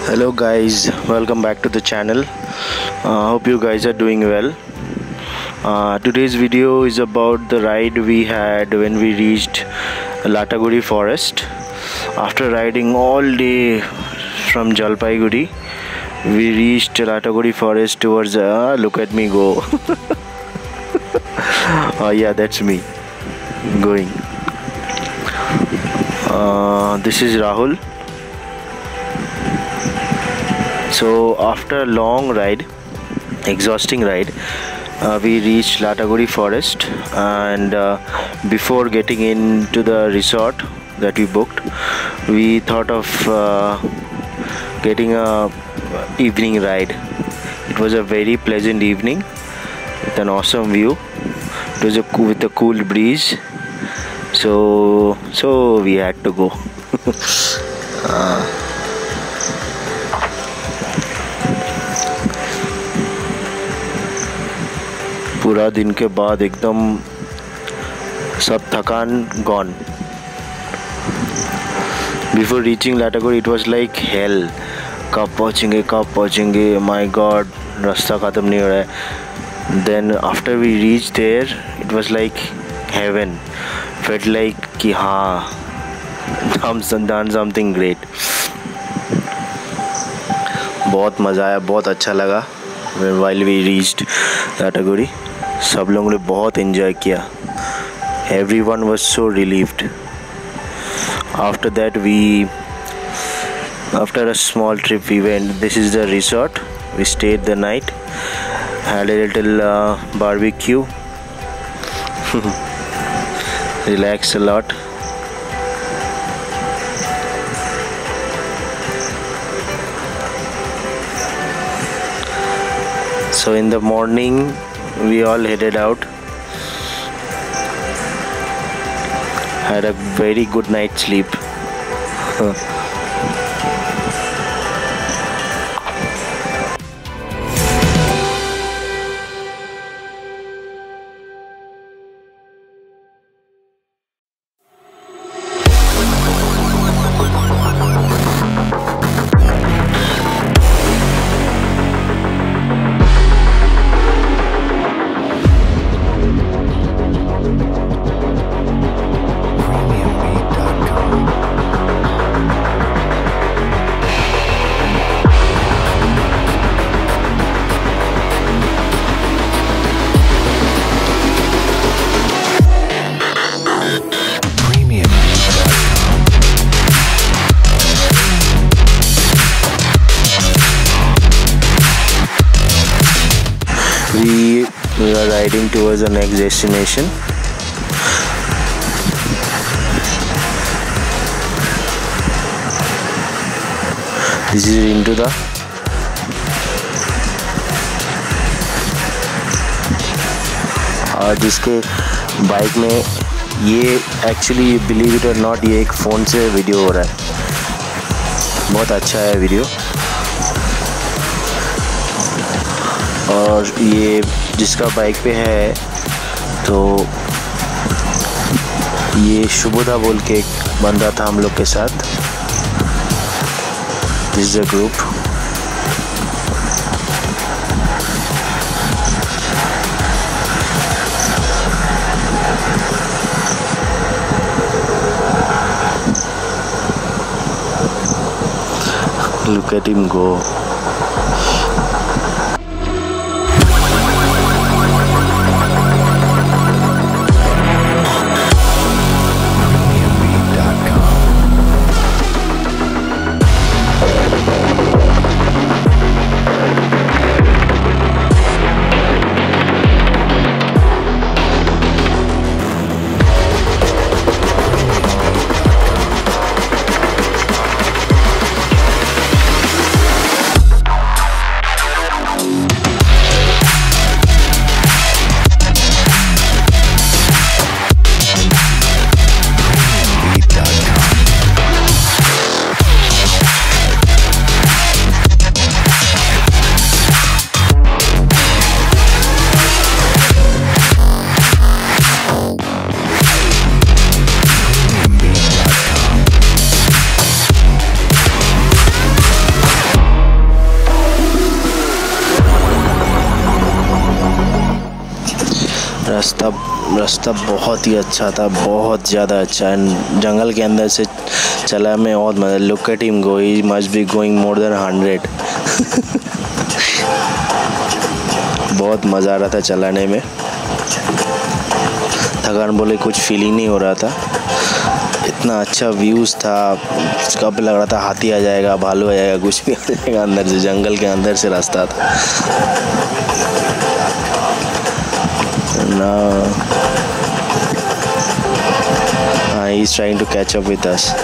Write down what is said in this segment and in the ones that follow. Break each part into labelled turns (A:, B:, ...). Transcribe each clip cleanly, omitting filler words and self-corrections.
A: Hello guys, welcome back to the channel. Hope you guys are doing well. Today's video is about the ride we had when we reached Lataguri Forest. After riding all day from Jalpaiguri, we reached Lataguri Forest towards look at me go. Yeah, that's me going. This is Rahul. So after a long ride, exhausting ride, we reached Lataguri Forest, and before getting into the resort that we booked, we thought of getting a evening ride. It was a very pleasant evening with an awesome view. It was with a cool breeze, so we had to go. पूरा दिन के बाद एकदम सब थकान gone. Before reaching Lataguri, it was like hell. कब पहुँचेंगे my god, रास्ता ख़त्म नहीं हो रहा है. Then after we reached there, it was like heaven. Felt like कि हाँ, हम done something great. बहुत मज़ा आया, बहुत अच्छा लगा while we reached Lataguri. सब लोगों ने बहुत enjoy किया. Everyone was so relieved. After that, after a small trip, we went. This is the resort. We stayed the night. Had a little barbecue. Relaxed a lot. So in the morning, we all headed out. Had a very good night's sleep. We are riding towards the next destination. This is into the जिसके bike में ये actually believe it और not ये एक phone से video हो रहा है. बहुत अच्छा है वीडियो. और ये जिसका बाइक पे है तो ये शुभदा बोल के एक बंदा था हम लोग के साथ. This is a group. Look at him go. रास्ता बहुत ही अच्छा था, बहुत ज़्यादा अच्छा। एंड जंगल के अंदर से चला में बहुत मज़ा। Look at him go, he must be going more than 100। बहुत मज़ा आ रहा था चलाने में। थकान बोले कुछ फीलिंग नहीं हो रहा था, इतना अच्छा व्यूज़ था। कब लग रहा था हाथी आ जाएगा, भालू आ जाएगा, कुछ भी आ जाएगा अंदर से। जंगल के अंदर से रास्ता था ना। He is trying to catch up with us.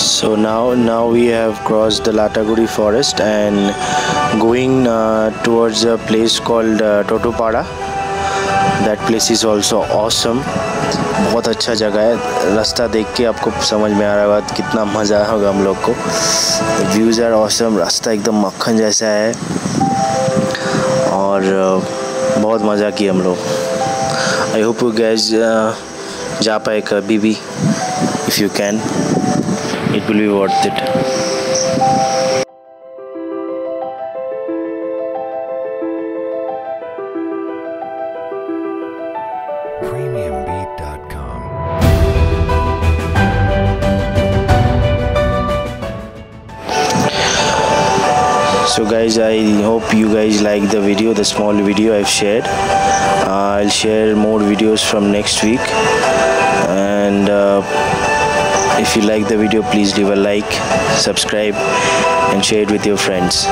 A: So now we have crossed the Lataguri Forest and going towards a place called Totopada. That place is also awesome. बहुत अच्छा जगह है। रास्ता देख के आपको समझ में आ रहा है कितना मज़ा होगा हम लोग को। Views are awesome. रास्ता एकदम मक्खन जैसा है और बहुत मज़ा किया हम लोग। आई होप यू गाइस जा पाए कभी भी। If you can, it will be worth it.
B: Premiumbeat.com.
A: So guys, I hope you guys like the video, the small video I've shared. I'll share more videos from next week, and if you like the video, please leave a like, subscribe and share it with your friends.